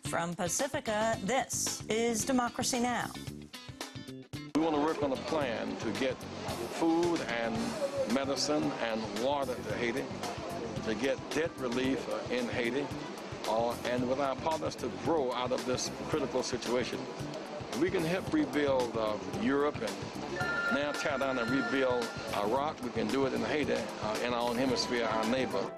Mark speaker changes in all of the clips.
Speaker 1: From Pacifica, this is Democracy Now!
Speaker 2: We want to work on a plan to get food and medicine and water to Haiti, to get debt relief in Haiti, and with our partners to grow out of this critical situation. We can help rebuild Europe and now tear down and rebuild Iraq. We can do it in Haiti, in our own hemisphere, our neighbor.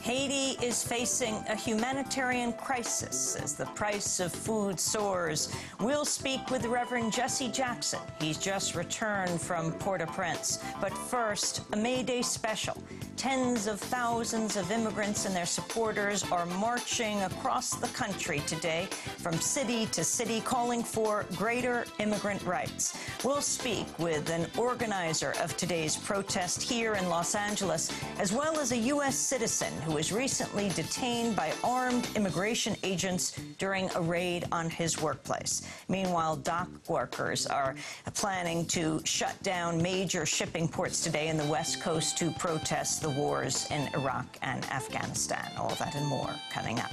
Speaker 1: Haiti is facing a humanitarian crisis as the price of food soars. We'll speak with the Reverend Jesse Jackson. He's just returned from Port-au-Prince. But first, a May Day special. Tens of thousands of immigrants and their supporters are marching across the country today, from city to city, calling for greater immigrant rights. We'll speak with an organizer of today's protest here in Los Angeles, as well as a U.S. citizen who was recently detained by armed immigration agents during a raid on his workplace. Meanwhile, dock workers are planning to shut down major shipping ports today in the West Coast to protest the wars in Iraq and Afghanistan. All that and more coming up.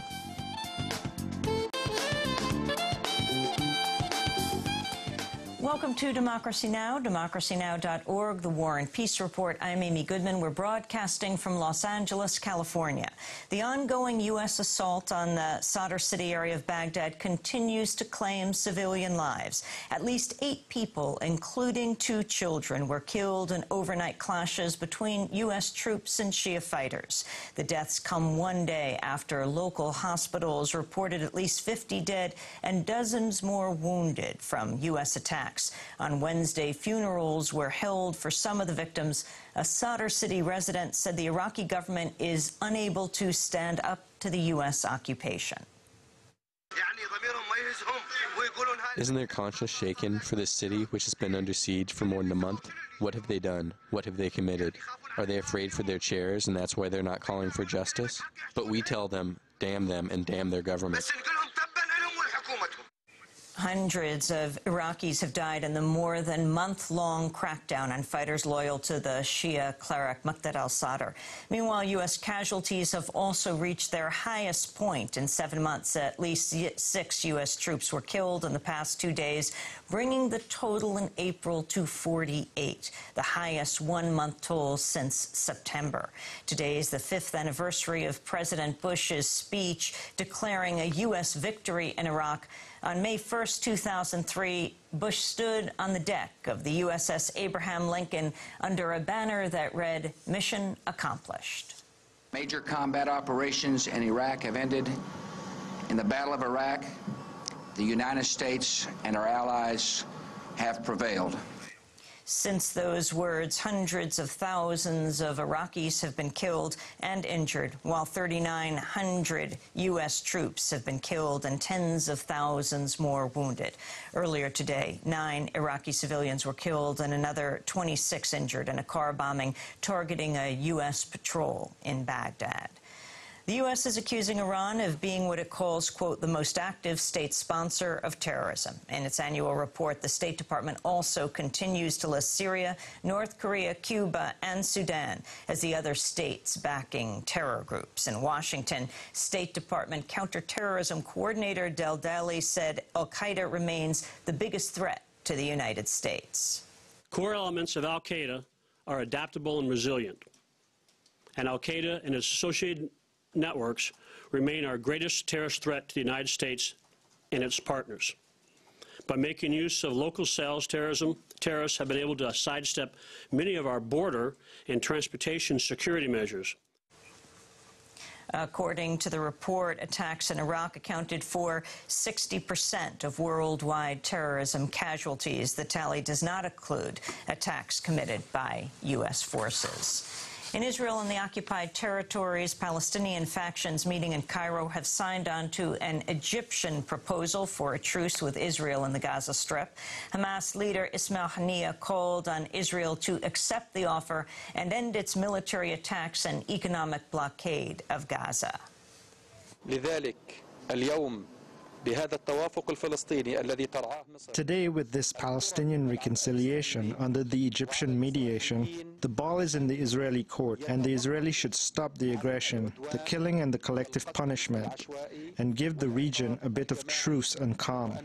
Speaker 1: Welcome to Democracy Now!, democracynow.org, the War and Peace Report. I'm Amy Goodman. We're broadcasting from Los Angeles, California. The ongoing U.S. assault on the Sadr city area of Baghdad continues to claim civilian lives. At least 8 people, including 2 children, were killed in overnight clashes between U.S. troops and Shia fighters. The deaths come one day after local hospitals reported at least 50 dead and dozens more wounded from U.S. attacks. On Wednesday, funerals were held for some of the victims. A Sadr city resident said the Iraqi government is unable to stand up to the U.S. occupation.
Speaker 3: Isn't their conscience shaken for this city, which has been under siege for more than a month? What have they done? What have they committed? Are they afraid for their chairs, and that's why they're not calling for justice? But we tell them, and damn their government.
Speaker 1: Hundreds of Iraqis have died in the more than month-long crackdown on fighters loyal to the Shia cleric Muqtada al-Sadr. Meanwhile, U.S. casualties have also reached their highest point in 7 months. At least 6 U.S. troops were killed in the past 2 days, bringing the total in April to 48, the highest one-month toll since September. Today is the 5th anniversary of President Bush's speech declaring a U.S. victory in Iraq. On May 1st, 2003, Bush stood on the deck of the USS Abraham Lincoln under a banner that read, "Mission accomplished."
Speaker 4: Major combat operations in Iraq have ended. In the Battle of Iraq, the United States and our allies have prevailed.
Speaker 1: Since those words, hundreds of thousands of Iraqis have been killed and injured, while 3,900 U.S. troops have been killed and tens of thousands more wounded. Earlier today, 9 Iraqi civilians were killed and another 26 injured in a car bombing targeting a U.S. patrol in Baghdad. The U.S. is accusing Iran of being what it calls, quote, the most active state sponsor of terrorism. In its annual report, the State Department also continues to list Syria, North Korea, Cuba, and Sudan as the other states backing terror groups. In Washington, State Department counterterrorism coordinator Del Daly said al-Qaeda remains the biggest threat to the United States.
Speaker 5: Core elements of al-Qaeda are adaptable and resilient, and al-Qaeda and its associated networks remain our greatest terrorist threat to the United States and its partners. By making use of local cells terrorism, terrorists have been able to sidestep many of our border and transportation security measures.
Speaker 1: According to the report, attacks in Iraq accounted for 60% of worldwide terrorism casualties. The tally does not include attacks committed by U.S. forces. In Israel and the occupied territories, Palestinian factions meeting in Cairo have signed on to an Egyptian proposal for a truce with Israel in the Gaza Strip. Hamas leader Ismail Haniyeh called on Israel to accept the offer and end its military attacks and economic blockade of Gaza.
Speaker 6: لذلك اليوم Today, with this Palestinian reconciliation under the Egyptian mediation, the ball is in the Israeli court, and the Israelis should stop the aggression, the killing and the collective punishment, and give the region a bit of truce and calm.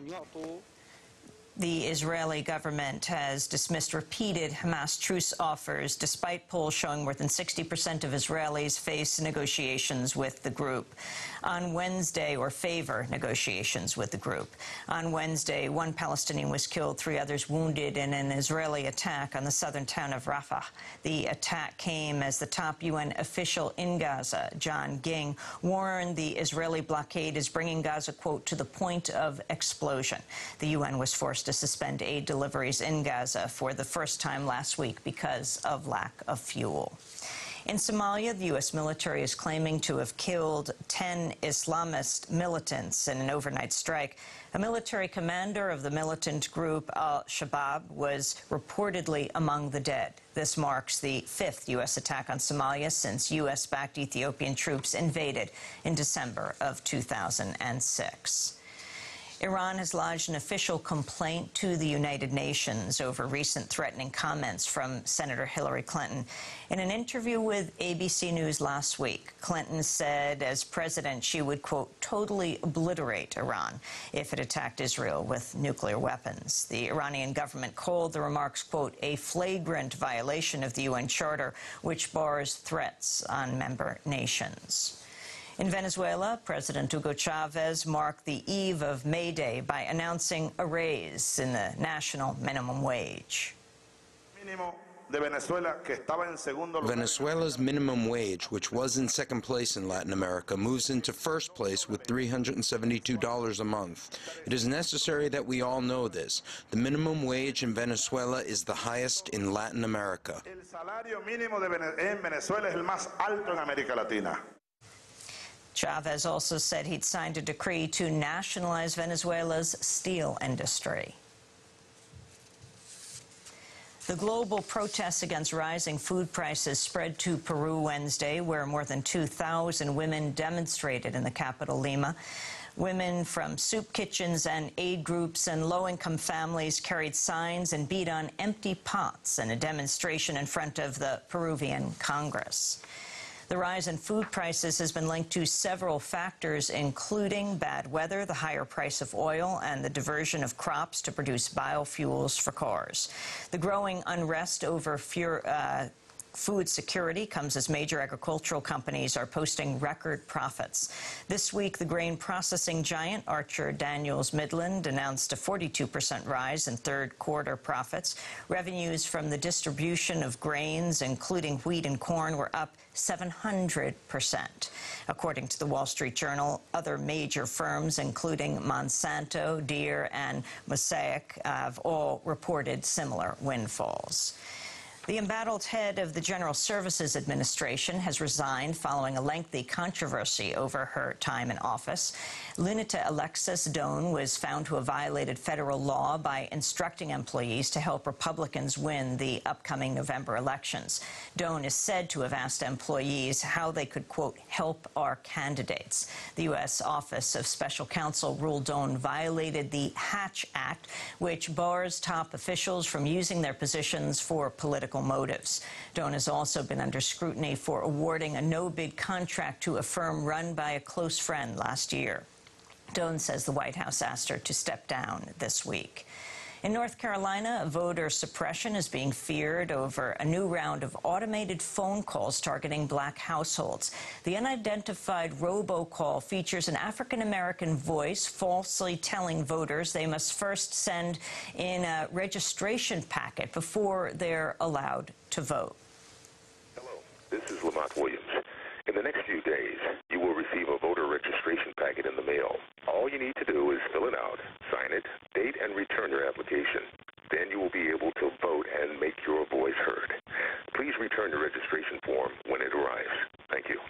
Speaker 1: The Israeli government has dismissed repeated Hamas truce offers, despite polls showing more than 60% of Israelis face negotiations with the group. On Wednesday, or favor negotiations with the group. On Wednesday, one Palestinian was killed, 3 others wounded in an Israeli attack on the southern town of Rafah. The attack came as the top UN official in Gaza, John Ging, warned the Israeli blockade is bringing Gaza, quote, to the point of explosion. The UN was forced to suspend aid deliveries in Gaza for the first time last week because of lack of fuel. In Somalia, the U.S. military is claiming to have killed 10 Islamist militants in an overnight strike. A military commander of the militant group Al-Shabaab was reportedly among the dead. This marks the 5th U.S. attack on Somalia since U.S.-backed Ethiopian troops invaded in December of 2006. Iran has lodged an official complaint to the United Nations over recent threatening comments from Senator Hillary Clinton. In an interview with ABC News last week, Clinton said as president she would, quote, totally obliterate Iran if it attacked Israel with nuclear weapons. The Iranian government called the remarks, quote, a flagrant violation of the UN Charter, which bars threats on member nations. In Venezuela, President Hugo Chavez marked the eve of May Day by announcing a raise in the national minimum wage.
Speaker 7: Venezuela's minimum wage, which was in second place in Latin America, moves into first place with $372 a month. It is necessary that we all know this. The minimum wage in Venezuela is the highest in Latin America.
Speaker 8: El salario mínimo en Venezuela es el más alto en América Latina.
Speaker 1: Chavez also said he'd signed a decree to nationalize Venezuela's steel industry. The global protests against rising food prices spread to Peru Wednesday, where more than 2,000 women demonstrated in the capital, Lima. Women from soup kitchens and aid groups and low-income families carried signs and beat on empty pots in a demonstration in front of the Peruvian Congress. The rise in food prices has been linked to several factors, including bad weather, the higher price of oil, and the diversion of crops to produce biofuels for cars. The growing unrest over food security comes as major agricultural companies are posting record profits. This week, the grain processing giant Archer Daniels Midland announced a 42% rise in third-quarter profits. Revenues from the distribution of grains, including wheat and corn, were up 700%. According to the Wall Street Journal, other major firms, including Monsanto, Deere, and Mosaic, have all reported similar windfalls. The embattled head of the General Services Administration has resigned following a lengthy controversy over her time in office. Lunita Alexis Doan was found to have violated federal law by instructing employees to help Republicans win the upcoming November elections. Doan is said to have asked employees how they could, quote, help our candidates. The U.S. Office of Special Counsel ruled Doan violated the Hatch Act, which bars top officials from using their positions for political motives. Doan has also been under scrutiny for awarding a no-bid contract to a firm run by a close friend last year. Doan says the White House asked her to step down this week. In North Carolina, voter suppression is being feared over a new round of automated phone calls targeting black households. The unidentified robocall features an African-American voice falsely telling voters they must first send in a registration packet before they're allowed to vote.
Speaker 9: Hello, this is Lamont Williams. In the next few days, you will receive a voter registration packet in the mail. All you need to do is fill it out, sign it, date, and return your application. Then you will be able to vote and make your voice heard. Please return your registration form when it arrives. Thank you.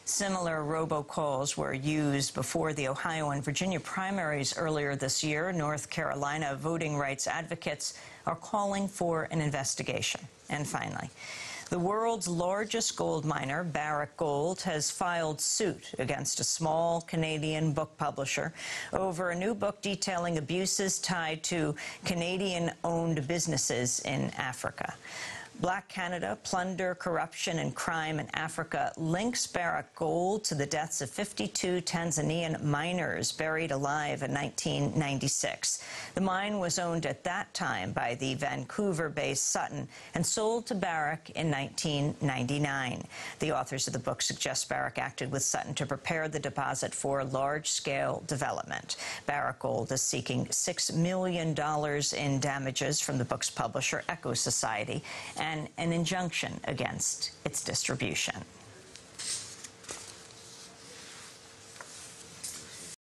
Speaker 1: Similar robocalls were used before the Ohio and Virginia primaries earlier this year. North Carolina voting rights advocates are calling for an investigation. And finally, The world's largest gold miner, Barrick Gold, has filed suit against a small Canadian book publisher over a new book detailing abuses tied to Canadian-owned businesses in Africa. Black Canada, Plunder, Corruption and Crime in Africa links Barrick Gold to the deaths of 52 Tanzanian miners buried alive in 1996. The mine was owned at that time by the Vancouver-based Sutton and sold to Barrick in 1999. The authors of the book suggest Barrick acted with Sutton to prepare the deposit for large-scale development. Barrick Gold is seeking $6 million in damages from the book's publisher, Echo Society, and an injunction against its distribution.